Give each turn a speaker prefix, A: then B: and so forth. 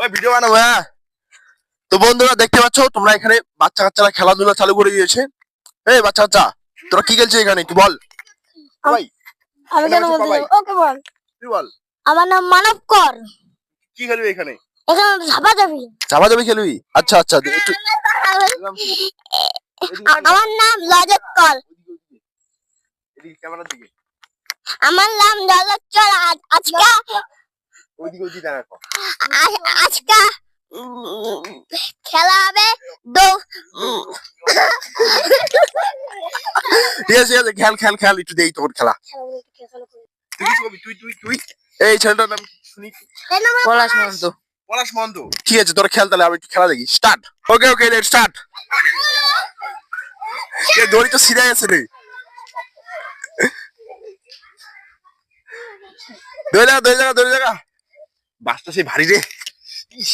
A: ওই ভিডিও বানাবো হ্যাঁ। তো বন্ধুরা দেখতে পাচ্ছ তোমরা এখানে বাচ্চা কাচ্চারা খেলাধুলা চালু করে দিয়েছে। এই বাচ্চা কাচ্চা তোরা কি খেলছিস এখানে একটু বল ভাই।
B: আমি কেন বলতে যাব? ওকে বল।
A: তুই বল।
B: আমার নাম মানব কর।
A: কি খেলবি এখানে?
B: এখানে ঝাপাঝাপি।
A: ঝাপাঝাপি খেলবি? আচ্ছা আচ্ছা একটু।
B: আমার নাম লজত কর।
A: এদিকে ক্যামেরার দিকে।
B: আমার নাম লজত কর। আজকে
A: ওইদিকে ওইদিকে দেখো।
B: আজকে খেলা হবে
A: ঠিক আছে খেল খেল খেল একটু দেই তোর খেলা। তুই কি করবি? তুই তুই তুই এই ছেলেটার নাম শুনি।
B: পলাশ মন্ত।
A: পলাশ মন্ত। ঠিক আছে তোরা খেল তাহলে আমি একটু খেলা দেখি। Start. Okay okay let's start. কে দড়ি তো সিধা আছে রে। দড়ি লাগা দড়ি লাগা দড়ি লাগা। বাসটা সেই ভারী রে। ইস